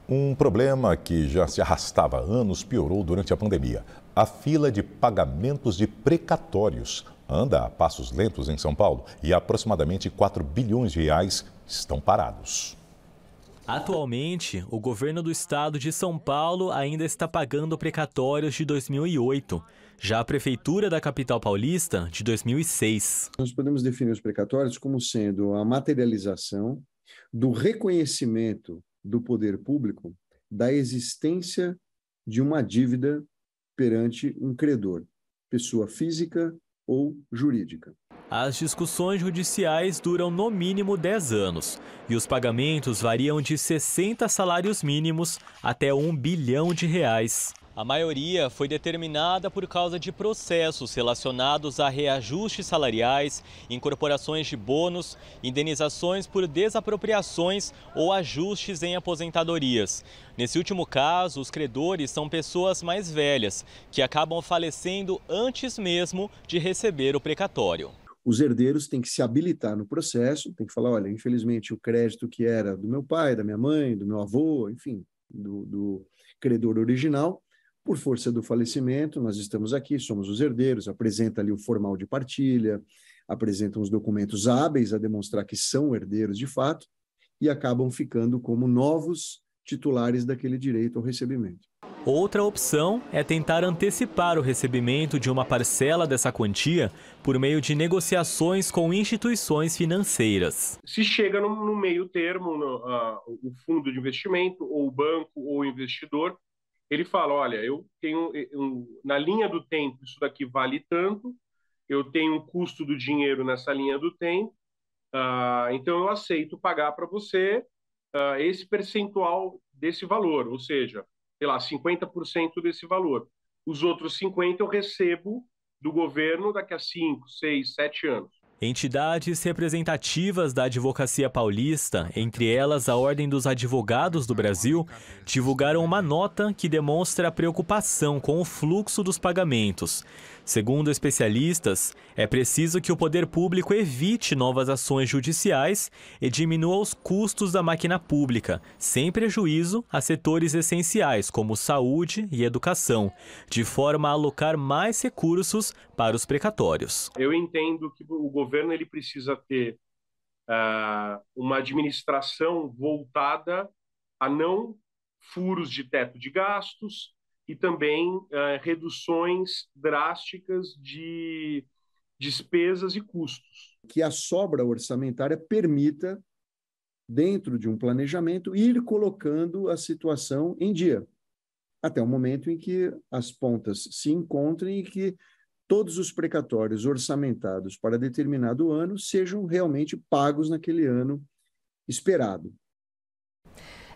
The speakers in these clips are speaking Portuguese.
Um problema que já se arrastava há anos piorou durante a pandemia. A fila de pagamentos de precatórios anda a passos lentos em São Paulo e aproximadamente 4 bilhões de reais estão parados. Atualmente, o governo do estado de São Paulo ainda está pagando precatórios de 2008. Já a prefeitura da capital paulista, de 2006. Nós podemos definir os precatórios como sendo a materialização do reconhecimento do poder público da existência de uma dívida perante um credor, pessoa física ou jurídica. As discussões judiciais duram no mínimo 10 anos e os pagamentos variam de 60 salários mínimos até R$1 bilhão. A maioria foi determinada por causa de processos relacionados a reajustes salariais, incorporações de bônus, indenizações por desapropriações ou ajustes em aposentadorias. Nesse último caso, os credores são pessoas mais velhas, que acabam falecendo antes mesmo de receber o precatório. Os herdeiros têm que se habilitar no processo, tem que falar, olha, infelizmente o crédito que era do meu pai, da minha mãe, do meu avô, enfim, do credor original, por força do falecimento, nós estamos aqui, somos os herdeiros, apresenta ali o formal de partilha, apresentam os documentos hábeis a demonstrar que são herdeiros de fato e acabam ficando como novos titulares daquele direito ao recebimento. Outra opção é tentar antecipar o recebimento de uma parcela dessa quantia por meio de negociações com instituições financeiras. Se chega no meio termo, o fundo de investimento, ou o banco, ou o investidor, ele fala, olha, eu tenho, na linha do tempo, isso daqui vale tanto, eu tenho um custo do dinheiro nessa linha do tempo, então eu aceito pagar para você esse percentual desse valor, ou seja, sei lá, 50% desse valor. Os outros 50% eu recebo do governo daqui a 5, 6, 7 anos. Entidades representativas da advocacia paulista, entre elas a Ordem dos Advogados do Brasil, divulgaram uma nota que demonstra a preocupação com o fluxo dos pagamentos. Segundo especialistas, é preciso que o poder público evite novas ações judiciais e diminua os custos da máquina pública, sem prejuízo a setores essenciais como saúde e educação, de forma a alocar mais recursos para os precatórios. Eu entendo que o governo ele precisa ter uma administração voltada a não furos de teto de gastos e também reduções drásticas de despesas e custos. Que a sobra orçamentária permita, dentro de um planejamento, ir colocando a situação em dia, até o momento em que as pontas se encontrem e que todos os precatórios orçamentados para determinado ano sejam realmente pagos naquele ano esperado.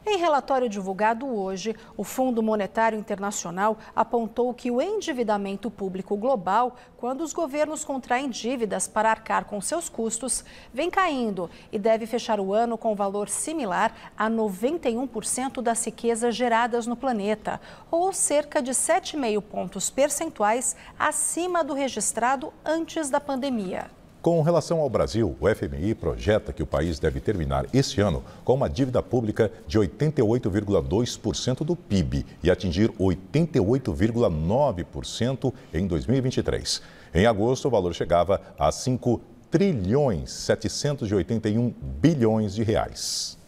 Em relatório divulgado hoje, o Fundo Monetário Internacional apontou que o endividamento público global, quando os governos contraem dívidas para arcar com seus custos, vem caindo e deve fechar o ano com valor similar a 91% das riquezas geradas no planeta, ou cerca de 7,5 pontos percentuais acima do registrado antes da pandemia. Com relação ao Brasil, o FMI projeta que o país deve terminar este ano com uma dívida pública de 88,2% do PIB e atingir 88,9% em 2023. Em agosto, o valor chegava a 5,781 trilhões de reais.